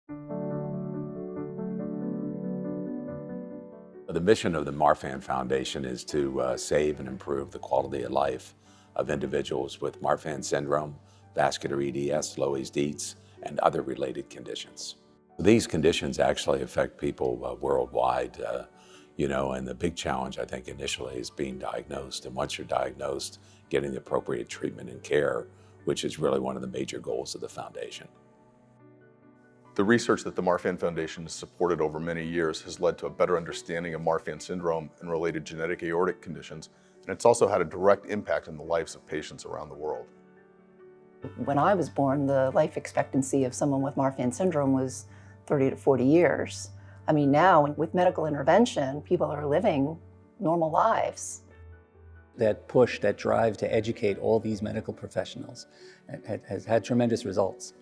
The mission of the Marfan Foundation is to save and improve the quality of life of individuals with Marfan syndrome, vascular EDS, Loeys-Dietz, and other related conditions. These conditions actually affect people worldwide, and the big challenge, I think, initially is being diagnosed. And once you're diagnosed, getting the appropriate treatment and care, which is really one of the major goals of the foundation. The research that the Marfan Foundation has supported over many years has led to a better understanding of Marfan syndrome and related genetic aortic conditions, and it's also had a direct impact on the lives of patients around the world. When I was born, the life expectancy of someone with Marfan syndrome was 30 to 40 years. I mean, now with medical intervention, people are living normal lives. That push, that drive to educate all these medical professionals has had tremendous results.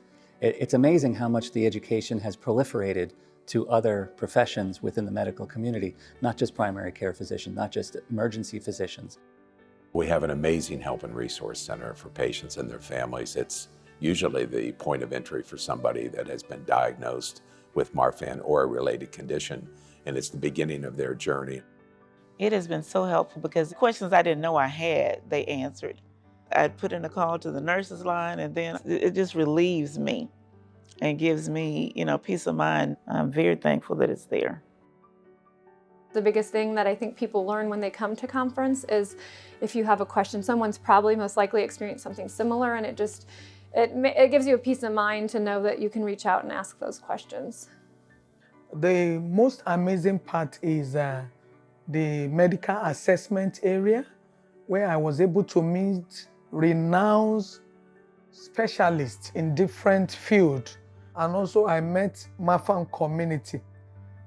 It's amazing how much the education has proliferated to other professions within the medical community, not just primary care physicians, not just emergency physicians. We have an amazing help and resource center for patients and their families. It's usually the point of entry for somebody that has been diagnosed with Marfan or a related condition, and it's the beginning of their journey. It has been so helpful because the questions I didn't know I had, they answered. I'd put in a call to the nurses line, and then it just relieves me and gives me, peace of mind. I'm very thankful that it's there. The biggest thing that I think people learn when they come to conference is if you have a question, someone's probably most likely experienced something similar, and it gives you a peace of mind to know that you can reach out and ask those questions. The most amazing part is the medical assessment area, where I was able to meet renowned specialists in different fields, and also I met Marfan community.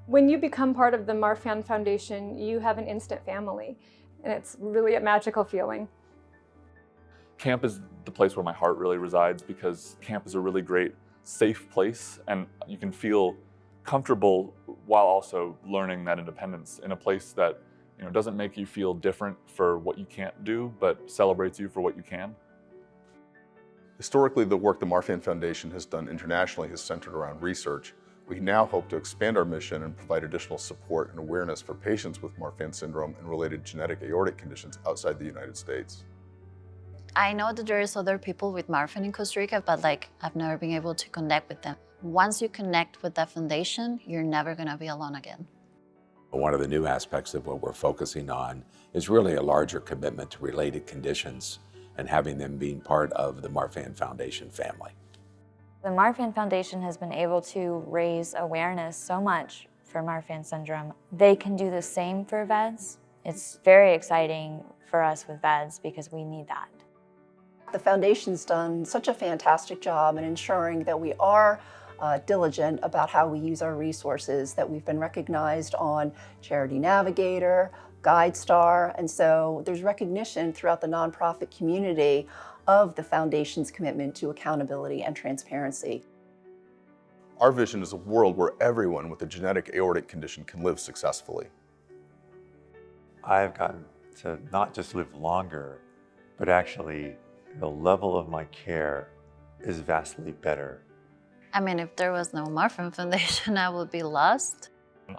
When you become part of the Marfan Foundation, you have an instant family, and it's really a magical feeling. Camp is the place where my heart really resides because camp is a really great, safe place, and you can feel comfortable while also learning that independence in a place that doesn't make you feel different for what you can't do, but celebrates you for what you can. Historically, the work the Marfan Foundation has done internationally has centered around research. We now hope to expand our mission and provide additional support and awareness for patients with Marfan syndrome and related genetic aortic conditions outside the United States. I know that there's other people with Marfan in Costa Rica, but I've never been able to connect with them. Once you connect with that foundation, you're never gonna be alone again. One of the new aspects of what we're focusing on is really a larger commitment to related conditions and having them being part of the Marfan Foundation family. The Marfan Foundation has been able to raise awareness so much for Marfan syndrome. They can do the same for VEDS. It's very exciting for us with VEDS because we need that. The Foundation's done such a fantastic job in ensuring that we are diligent about how we use our resources, that we've been recognized on Charity Navigator, GuideStar, and so there's recognition throughout the nonprofit community of the Foundation's commitment to accountability and transparency. Our vision is a world where everyone with a genetic aortic condition can live successfully. I've gotten to not just live longer, but actually the level of my care is vastly better. I mean, if there was no Marfan Foundation, I would be lost.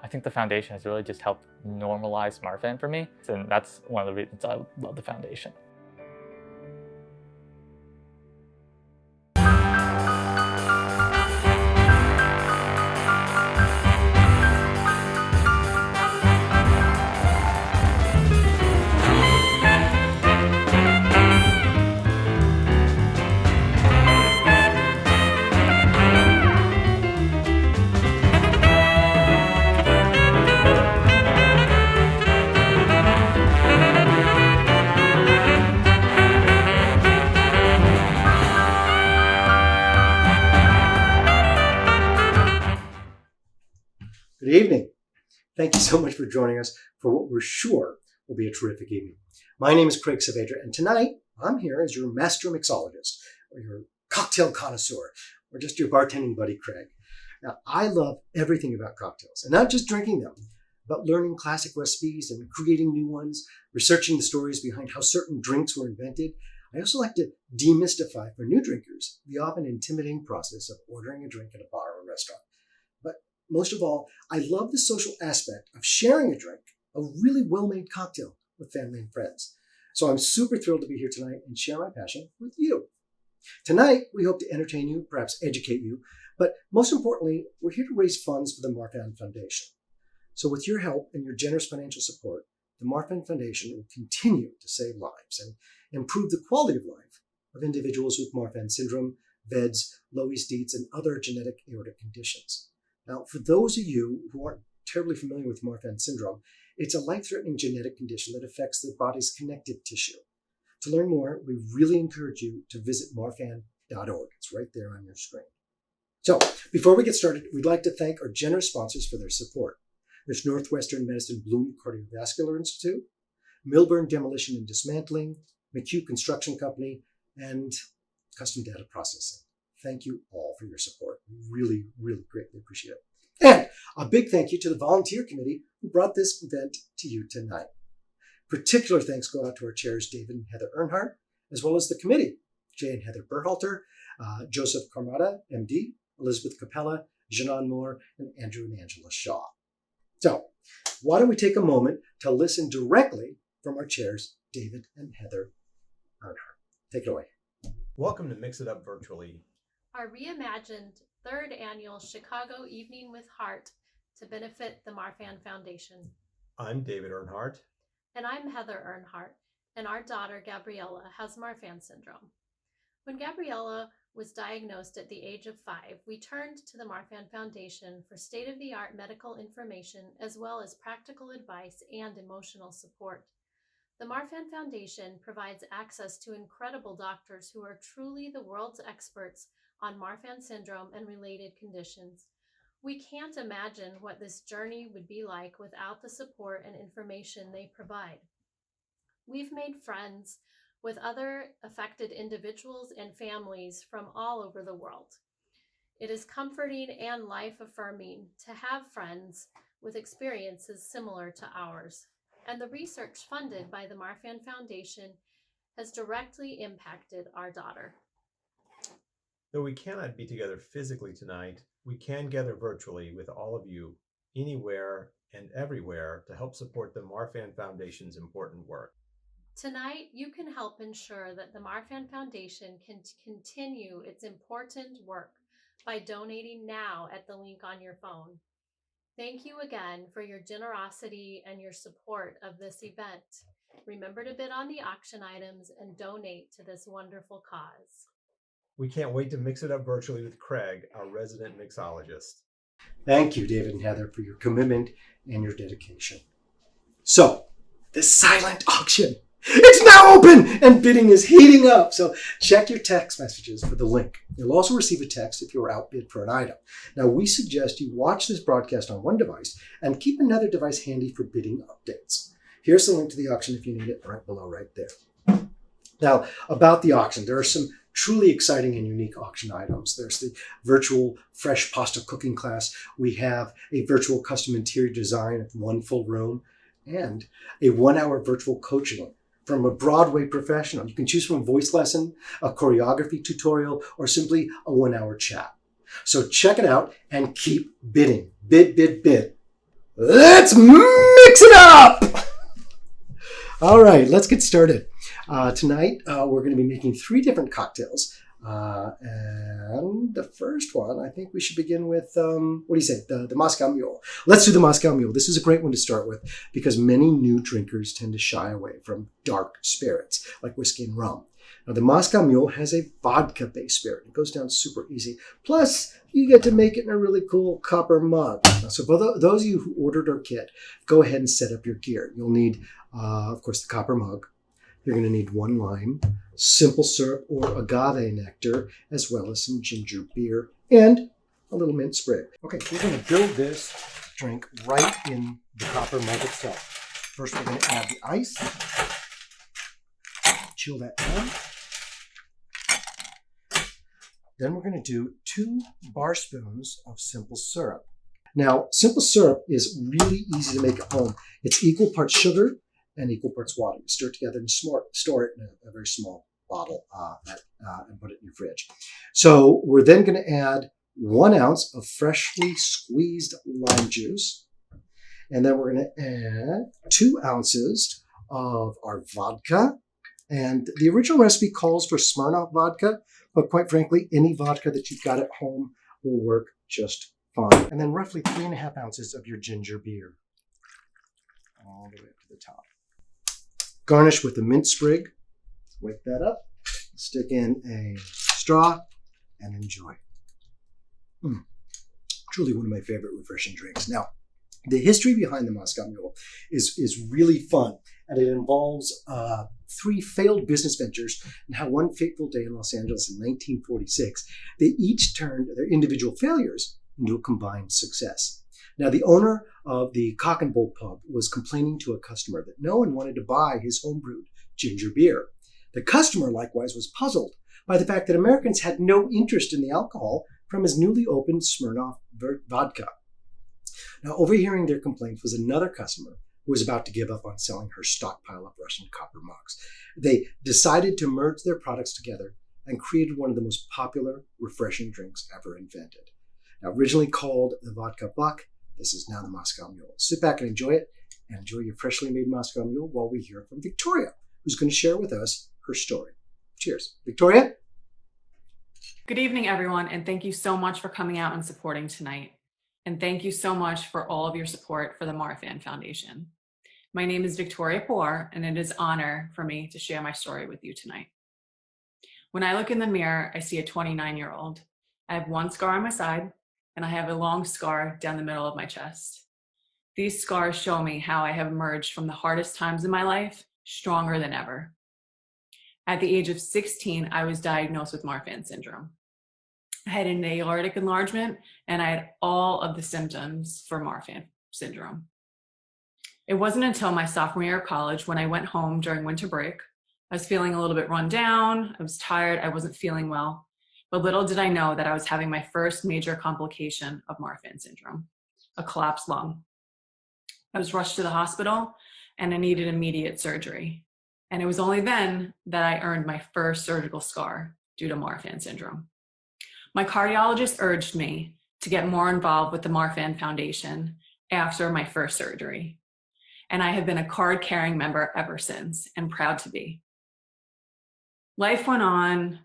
I think the foundation has really just helped normalize Marfan for me, and that's one of the reasons I love the foundation. Good evening. Thank you so much for joining us for what we're sure will be a terrific evening. My name is Craig Saavedra, and tonight I'm here as your master mixologist, or your cocktail connoisseur, or just your bartending buddy, Craig. Now, I love everything about cocktails, and not just drinking them, but learning classic recipes and creating new ones, researching the stories behind how certain drinks were invented. I also like to demystify for new drinkers the often intimidating process of ordering a drink at a bar or restaurant. most of all, I love the social aspect of sharing a drink, a really well-made cocktail with family and friends. So I'm super thrilled to be here tonight and share my passion with you. Tonight, we hope to entertain you, perhaps educate you, but most importantly, we're here to raise funds for the Marfan Foundation. So with your help and your generous financial support, the Marfan Foundation will continue to save lives and improve the quality of life of individuals with Marfan syndrome, VEDS, Loeys-Dietz, and other genetic aortic conditions. Now, for those of you who aren't terribly familiar with Marfan syndrome, it's a life-threatening genetic condition that affects the body's connective tissue. To learn more, we really encourage you to visit marfan.org. It's right there on your screen. So, before we get started, we'd like to thank our generous sponsors for their support. There's Northwestern Medicine Bloom Cardiovascular Institute, Milburn Demolition and Dismantling, McHugh Construction Company, and Custom Data Processing. Thank you all for your support. We really, really greatly appreciate it. And a big thank you to the volunteer committee who brought this event to you tonight. Particular thanks go out to our chairs, David and Heather Earnhardt, as well as the committee, Jay and Heather Berhalter, Joseph Carmada, MD, Elizabeth Capella, Janan Moore, and Andrew and Angela Shaw. So, why don't we take a moment to listen directly from our chairs, David and Heather Earnhardt. Take it away. Welcome to Mix It Up Virtually, our reimagined third annual Chicago Evening with Heart to benefit the Marfan Foundation. I'm David Earnhardt. And I'm Heather Earnhardt, and our daughter Gabriela has Marfan syndrome. When Gabriela was diagnosed at the age of 5, we turned to the Marfan Foundation for state-of-the-art medical information as well as practical advice and emotional support. The Marfan Foundation provides access to incredible doctors who are truly the world's experts on Marfan syndrome and related conditions. We can't imagine what this journey would be like without the support and information they provide. We've made friends with other affected individuals and families from all over the world. It is comforting and life-affirming to have friends with experiences similar to ours. And the research funded by the Marfan Foundation has directly impacted our daughter. Though we cannot be together physically tonight, we can gather virtually with all of you anywhere and everywhere to help support the Marfan Foundation's important work. Tonight, you can help ensure that the Marfan Foundation can continue its important work by donating now at the link on your phone. Thank you again for your generosity and your support of this event. Remember to bid on the auction items and donate to this wonderful cause. We can't wait to mix it up virtually with Craig, our resident mixologist. Thank you, David and Heather, for your commitment and your dedication. So, the silent auction. It's now open and bidding is heating up. So check your text messages for the link. You'll also receive a text if you're outbid for an item. Now, we suggest you watch this broadcast on one device and keep another device handy for bidding updates. Here's the link to the auction if you need it, right below, right there. Now, about the auction, there are some truly exciting and unique auction items. There's the virtual fresh pasta cooking class. We have a virtual custom interior design of one full room and a 1-hour virtual coaching from a Broadway professional. You can choose from a voice lesson, a choreography tutorial, or simply a 1-hour chat. So check it out and keep bidding. Bid, bid, bid. Let's mix it up! All right, let's get started. Tonight, we're going to be making 3 different cocktails. And the first one, I think we should begin with, what do you say, the Moscow Mule. Let's do the Moscow Mule. This is a great one to start with because many new drinkers tend to shy away from dark spirits like whiskey and rum. Now, the Moscow Mule has a vodka-based spirit. It goes down super easy. Plus, you get to make it in a really cool copper mug. Now, so for those of you who ordered our kit, go ahead and set up your gear. You'll need, of course, the copper mug. You're going to need 1 lime, simple syrup or agave nectar, as well as some ginger beer and a little mint sprig. Okay, we're going to build this drink right in the copper mug itself. First, we're going to add the ice. Chill that down. Then we're going to do 2 bar spoons of simple syrup. Now, simple syrup is really easy to make at home. It's equal parts sugar and equal parts water. You stir it together and store it in a very small bottle and put it in your fridge. So we're then going to add 1 ounce of freshly squeezed lime juice. And then we're going to add 2 ounces of our vodka. And the original recipe calls for Smirnoff vodka, but quite frankly, any vodka that you've got at home will work just fine. And then roughly 3.5 ounces of your ginger beer. All the way up to the top. Garnish with a mint sprig. Wake that up. Stick in a straw and enjoy. Truly one of my favorite refreshing drinks. Now, the history behind the Moscow Mule is really fun, and it involves 3 failed business ventures and how one fateful day in Los Angeles in 1946, they each turned their individual failures into a combined success. Now, the owner of the Cock and Bull pub was complaining to a customer that no one wanted to buy his homebrewed ginger beer. The customer, likewise, was puzzled by the fact that Americans had no interest in the alcohol from his newly opened Smirnoff vodka. Now, overhearing their complaints was another customer who was about to give up on selling her stockpile of Russian copper mugs. They decided to merge their products together and created one of the most popular, refreshing drinks ever invented. Now, originally called the Vodka Buck, this is now the Moscow Mule. Sit back and enjoy it, and enjoy your freshly made Moscow Mule while we hear from Victoria, who's going to share with us her story. Cheers. Victoria? Good evening, everyone, and thank you so much for coming out and supporting tonight. And thank you so much for all of your support for the Marfan Foundation. My name is Victoria Poor, and it is an honor for me to share my story with you tonight. When I look in the mirror, I see a 29-year-old. I have 1 scar on my side, and I have a long scar down the middle of my chest. These scars show me how I have emerged from the hardest times in my life stronger than ever. At the age of 16, I was diagnosed with Marfan syndrome. I had an aortic enlargement, and I had all of the symptoms for Marfan syndrome. It wasn't until my sophomore year of college when I went home during winter break. I was feeling a little bit run down, I was tired, I wasn't feeling well. But little did I know that I was having my first major complication of Marfan syndrome, a collapsed lung. I was rushed to the hospital, and I needed immediate surgery. And it was only then that I earned my first surgical scar due to Marfan syndrome. My cardiologist urged me to get more involved with the Marfan Foundation after my first surgery. And I have been a card-carrying member ever since, and proud to be. Life went on.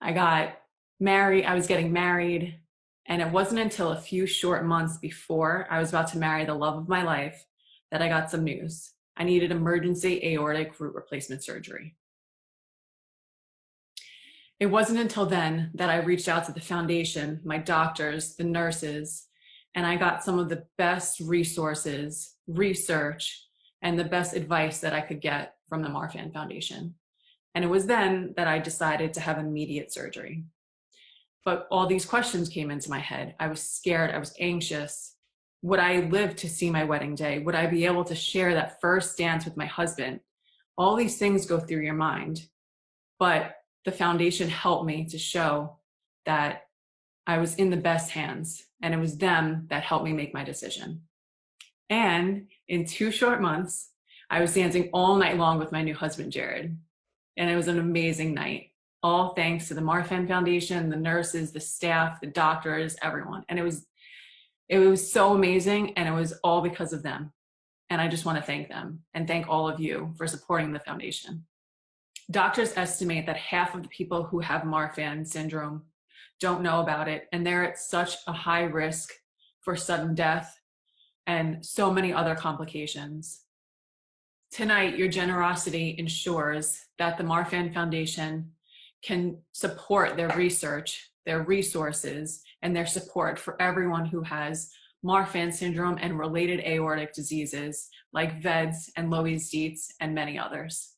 I got married, I was getting married, and it wasn't until a few short months before I was about to marry the love of my life that I got some news. I needed emergency aortic root replacement surgery. It wasn't until then that I reached out to the foundation, my doctors, the nurses, and I got some of the best resources, research, and the best advice that I could get from the Marfan Foundation. And it was then that I decided to have immediate surgery. But all these questions came into my head. I was scared, I was anxious. Would I live to see my wedding day? Would I be able to share that first dance with my husband? All these things go through your mind. But the foundation helped me to show that I was in the best hands, and it was them that helped me make my decision. And in 2 short months, I was dancing all night long with my new husband, Jared. And it was an amazing night, all thanks to the Marfan Foundation, the nurses, the staff, the doctors, everyone. And it was so amazing, and it was all because of them. And I just want to thank them and thank all of you for supporting the foundation. Doctors estimate that half of the people who have Marfan syndrome don't know about it, and they're at such a high risk for sudden death and so many other complications. Tonight, your generosity ensures that the Marfan Foundation can support their research, their resources, and their support for everyone who has Marfan syndrome and related aortic diseases like VEDS and Loeys-Dietz and many others.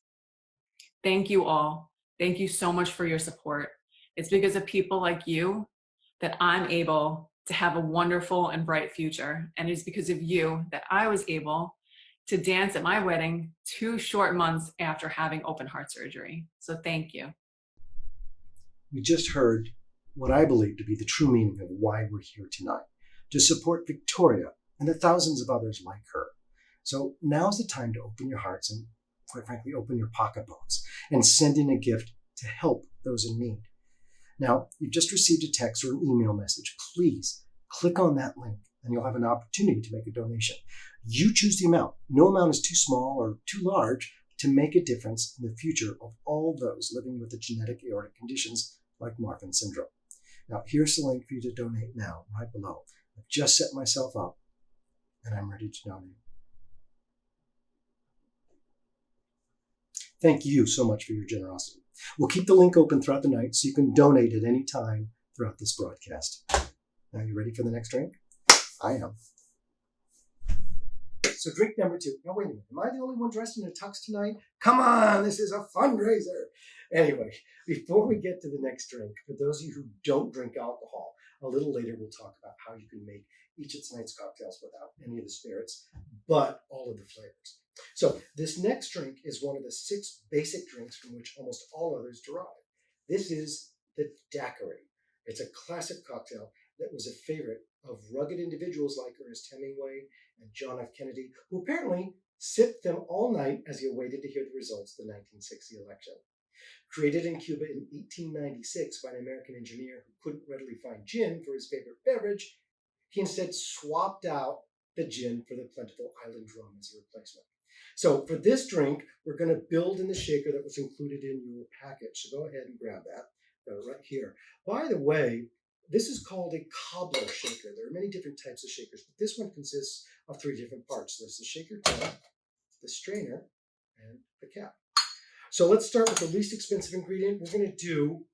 Thank you all. Thank you so much for your support. It's because of people like you that I'm able to have a wonderful and bright future. And it's because of you that I was able to dance at my wedding 2 short months after having open heart surgery. So thank you. We just heard what I believe to be the true meaning of why we're here tonight, to support Victoria and the thousands of others like her. So now's the time to open your hearts and, quite frankly, open your pocketbooks and send in a gift to help those in need. Now, you've just received a text or an email message. Please click on that link and you'll have an opportunity to make a donation. You choose the amount. No amount is too small or too large to make a difference in the future of all those living with the genetic aortic conditions like Marfan syndrome. Now, here's the link for you to donate now, right below. I've just set myself up and I'm ready to donate. Thank you so much for your generosity. We'll keep the link open throughout the night so you can donate at any time throughout this broadcast. Now, you ready for the next drink? I am. So drink number 2. Now, wait a minute. Am I the only one dressed in a tux tonight? Come on, this is a fundraiser. Anyway, before we get to the next drink, for those of you who don't drink alcohol, a little later we'll talk about how you can make each of tonight's cocktails without any of the spirits, but all of the flavors. So this next drink is one of the 6 basic drinks from which almost all others derive. This is the Daiquiri. It's a classic cocktail that was a favorite of rugged individuals like Ernest Hemingway and John F. Kennedy, who apparently sipped them all night as he awaited to hear the results of the 1960 election. Created in Cuba in 1896 by an American engineer who couldn't readily find gin for his favorite beverage, he instead swapped out the gin for the plentiful island rum as a replacement. So for this drink, we're going to build in the shaker that was included in your package. So go ahead and grab that. Got it right here. By the way, this is called a cobbler shaker. There are many different types of shakers, but this one consists of 3 different parts. There's the shaker top, the strainer, and the cap. So let's start with the least expensive ingredient. We're going to do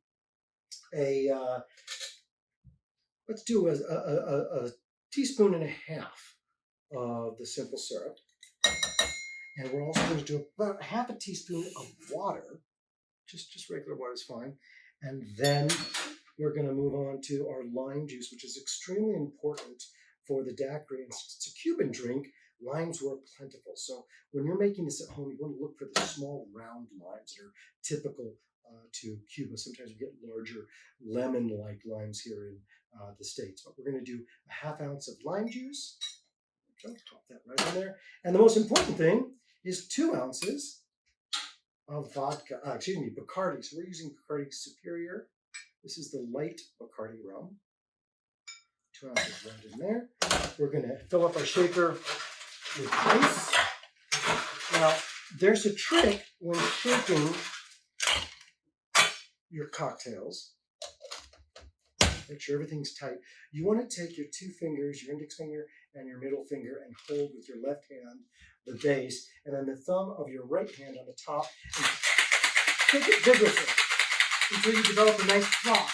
a teaspoon and a half of the simple syrup. And we're also going to do about half a teaspoon of water. Just regular water is fine. And then we're going to move on to our lime juice, which is extremely important for the daiquiri. And since it's a Cuban drink, limes were plentiful. So when you're making this at home, you want to look for the small round limes that are typical to Cuba. Sometimes we get larger lemon-like limes here in the States. But we're going to do a half ounce of lime juice. I'll pop that right in there. And the most important thing is 2 ounces of vodka, Bacardi. So we're using Bacardi Superior. This is the light Bacardi rum. 2 ounces right in there. We're going to fill up our shaker with ice. Now, there's a trick when shaking your cocktails. Make sure everything's tight. You want to take your 2 fingers, your index finger and your middle finger, and hold with your left hand the base, and then the thumb of your right hand on the top, and shake it vigorously until you develop a nice froth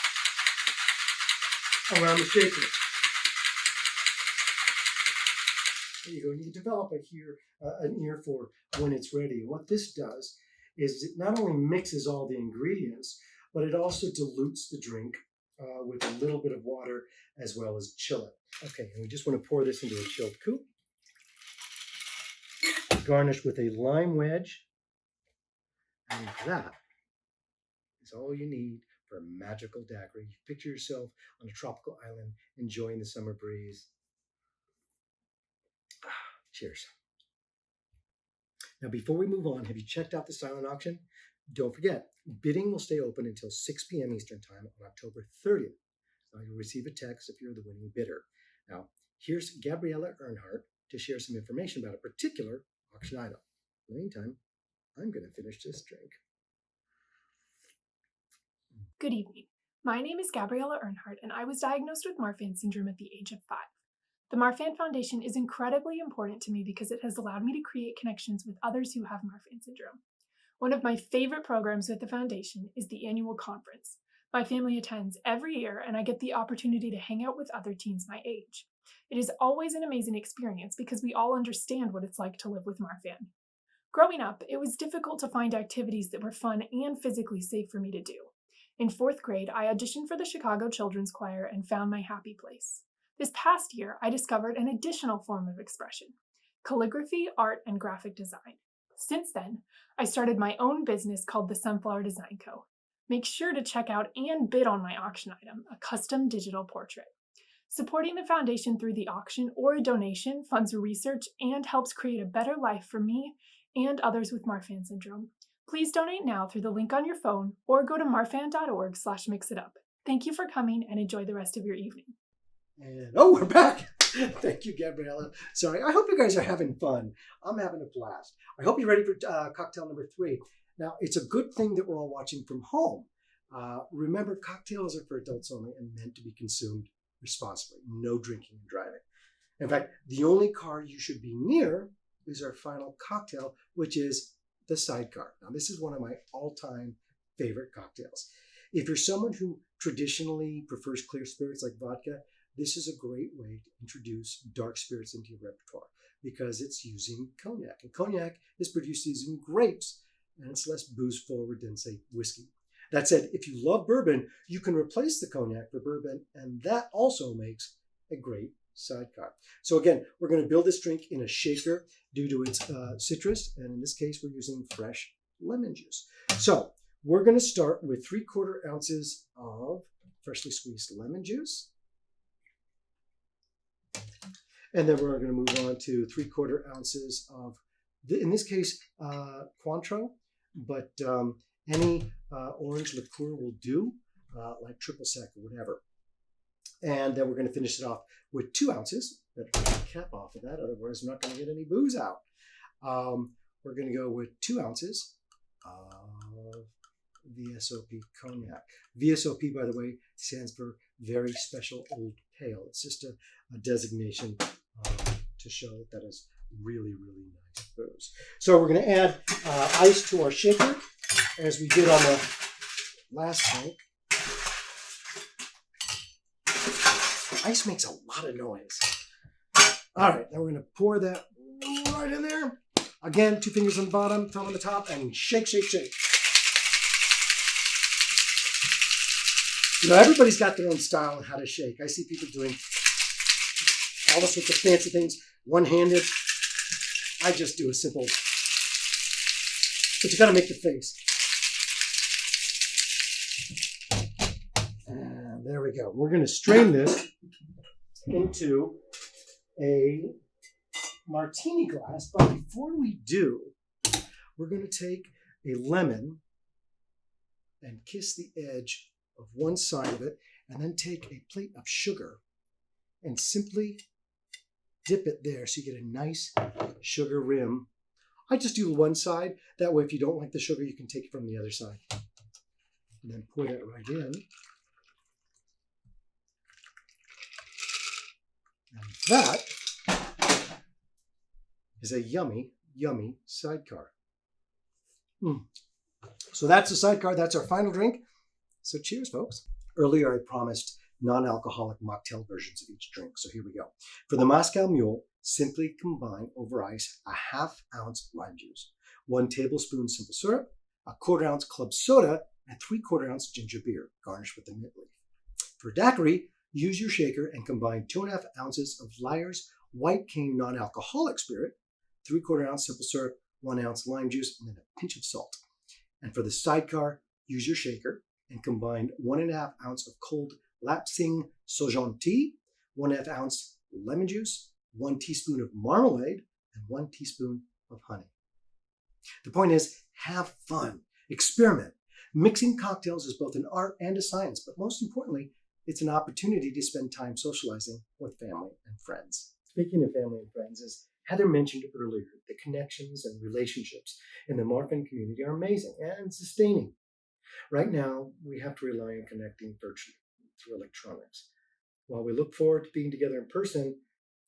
around the shaker. There you go. You develop an ear for when it's ready. And what this does is it not only mixes all the ingredients, but it also dilutes the drink with a little bit of water as well as chill it. Okay, and we just want to pour this into a chilled coupe. Garnish with a lime wedge. And that is all you need for a magical daiquiri. You picture yourself on a tropical island enjoying the summer breeze. Cheers. Now, before we move on, have you checked out the silent auction? Don't forget, bidding will stay open until 6 p.m. Eastern Time on October 30th. Now, you'll receive a text if you're the winning bidder. Now, here's Gabriela Earnhardt to share some information about a particular auction item. In the meantime, I'm going to finish this drink. Good evening. My name is Gabriela Earnhardt, and I was diagnosed with Marfan syndrome at the age of 5. The Marfan Foundation is incredibly important to me because it has allowed me to create connections with others who have Marfan syndrome. One of my favorite programs with the foundation is the annual conference. My family attends every year, and I get the opportunity to hang out with other teens my age. It is always an amazing experience because we all understand what it's like to live with Marfan. Growing up, it was difficult to find activities that were fun and physically safe for me to do. In 4th grade, I auditioned for the Chicago Children's Choir and found my happy place. This past year, I discovered an additional form of expression: calligraphy, art, and graphic design. Since then, I started my own business called the Sunflower Design Co. Make sure to check out and bid on my auction item, a custom digital portrait. Supporting the foundation through the auction or a donation funds research and helps create a better life for me and others with Marfan syndrome. Please donate now through the link on your phone or go to marfan.org/mixitup. Thank you for coming and enjoy the rest of your evening. And we're back. Thank you, Gabriela. Sorry, I hope you guys are having fun. I'm having a blast. I hope you're ready for cocktail number 3. Now, it's a good thing that we're all watching from home. Remember, cocktails are for adults only and meant to be consumed responsibly. No drinking and driving. In fact, the only car you should be near is our final cocktail, which is the Sidecar. Now, this is one of my all-time favorite cocktails. If you're someone who traditionally prefers clear spirits like vodka, this is a great way to introduce dark spirits into your repertoire because it's using cognac. And cognac is produced using grapes, and it's less booze forward than, say, whiskey. That said, if you love bourbon, you can replace the cognac for bourbon, and that also makes a great Sidecar. So again, we're going to build this drink in a shaker due to its citrus, and in this case, we're using fresh lemon juice. So we're going to start with 3/4 ounces of freshly squeezed lemon juice. And then we're going to move on to 3/4 ounces of, in this case, Cointreau, but any orange liqueur will do, like triple sec or whatever. And then we're going to finish it off with 2 ounces. Better take the cap off of that, otherwise I'm not going to get any booze out. We're going to go with 2 ounces of VSOP cognac. VSOP, by the way, stands for Very Special Old Pale. It's just a designation to show that is really, really nice booze. So we're going to add ice to our shaker, as we did on the last tank. Ice makes a lot of noise. All right, now we're going to pour that right in there. Again, 2 fingers on the bottom, thumb on the top, and shake, shake, shake. You know, everybody's got their own style on how to shake. I see people doing all sorts of fancy things, one-handed. I just do a simple, but you got to make the face. And there we go. We're going to strain this into a martini glass, but before we do, we're going to take a lemon and kiss the edge of one side of it, and then take a plate of sugar and simply dip it there so you get a nice sugar rim. I just do one side. That way, if you don't like the sugar, you can take it from the other side. And then pour that right in. And that is a yummy, yummy Sidecar. So that's the Sidecar. That's our final drink. So cheers, folks. Earlier, I promised non-alcoholic mocktail versions of each drink. So here we go. For the Moscow Mule, simply combine over ice a 1/2 ounce lime juice, 1 tablespoon simple syrup, a 1/4 ounce club soda, and 3/4 ounce ginger beer, garnished with a mint leaf. For Daiquiri, use your shaker and combine 2.5 ounces of Lyre's White Cane non-alcoholic spirit, 3/4 ounce simple syrup, 1 ounce lime juice, and then a pinch of salt. And for the Sidecar, use your shaker and combine 1.5 ounce of cold Lapsang Souchong tea, 1/2 ounce lemon juice, 1 teaspoon of marmalade, and 1 teaspoon of honey. The point is, have fun, experiment. Mixing cocktails is both an art and a science, but most importantly, it's an opportunity to spend time socializing with family and friends. Speaking of family and friends, as Heather mentioned earlier, the connections and relationships in the Marfan community are amazing and sustaining. Right now, we have to rely on connecting virtually through electronics. While we look forward to being together in person,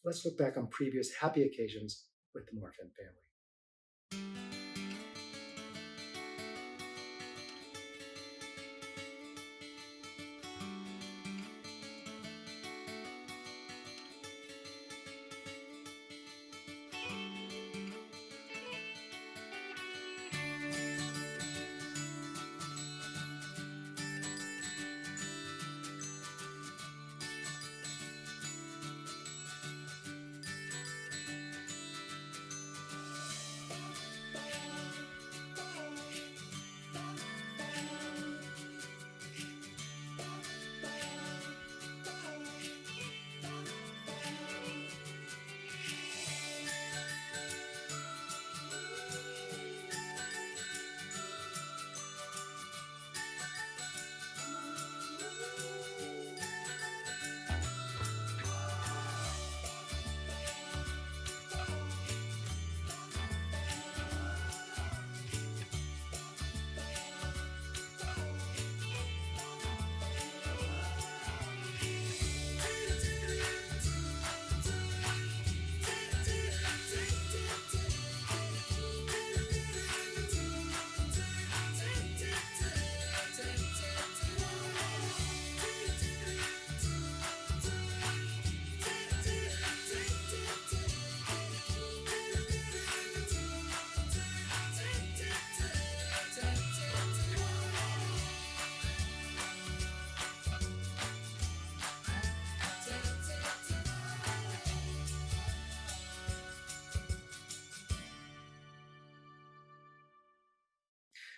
let's look back on previous happy occasions with the Marfan family.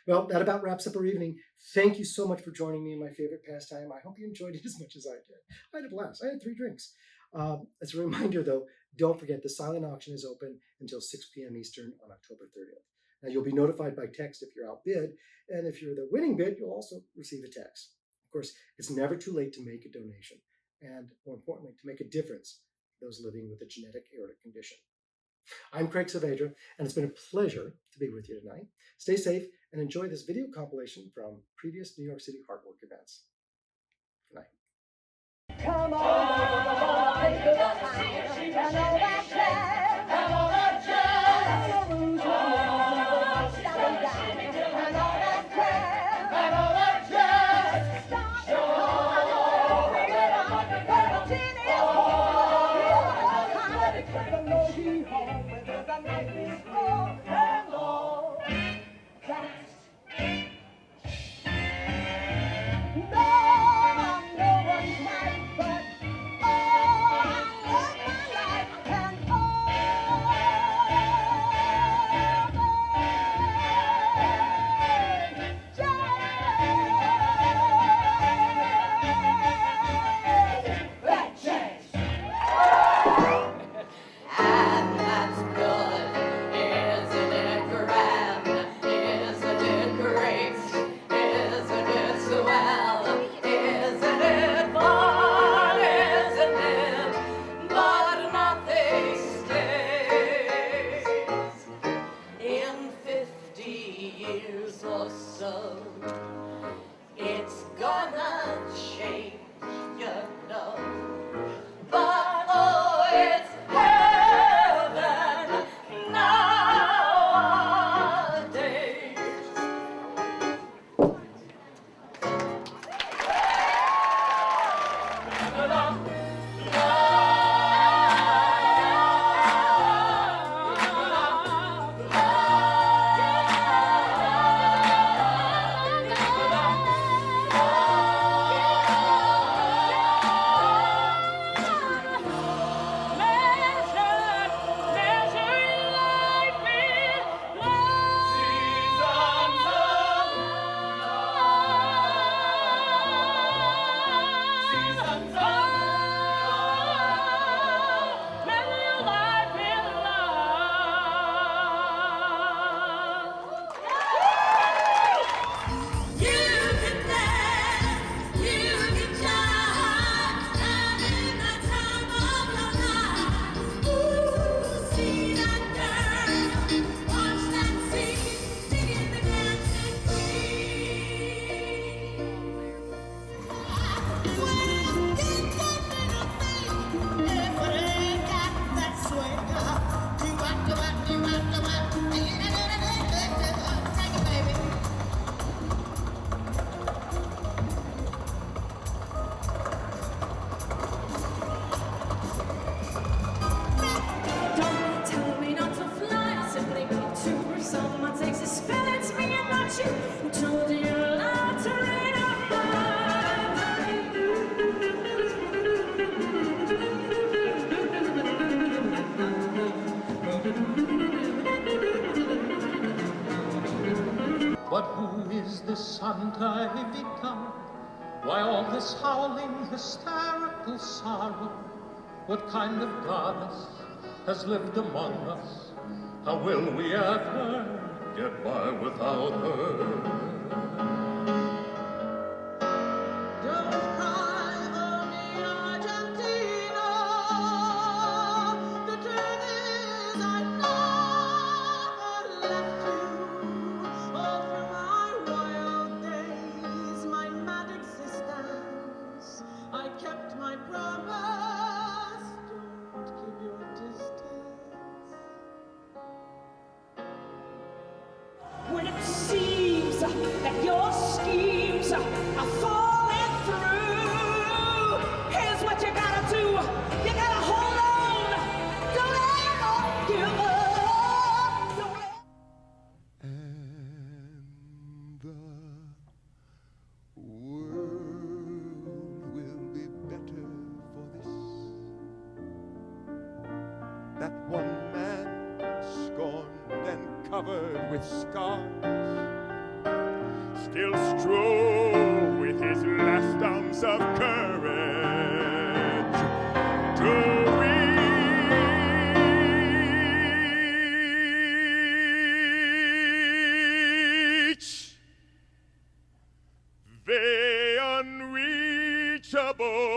Well, that about wraps up our evening. Thank you so much for joining me in my favorite pastime. I hope you enjoyed it as much as I did. I had a blast. I had 3 drinks. As a reminder, though, don't forget the silent auction is open until 6 p.m. Eastern on October 30th. Now, you'll be notified by text if you're outbid, and if you're the winning bid, you'll also receive a text. Of course, it's never too late to make a donation, and more importantly, to make a difference for those living with a genetic aortic condition. I'm Craig Saavedra, and it's been a pleasure to be with you tonight. Stay safe and enjoy this video compilation from previous New York City Heartwork events. Good night. Come on, take the time, and all that jazz, and all that jazz, and all that jazz, and all that jazz. Bring it on, little Jenny, home with the night before, and all that. But who is this Santa Evita? Why all this howling, hysterical sorrow? What kind of goddess has lived among us? How will we ever get by without her? When it seems that your schemes are falling through, here's what you gotta do. You gotta hold on. Don't ever give up. Don't ever... And the world will be better for this. That one man scorned and covered with scars still strove with his last ounce of courage to reach the unreachable.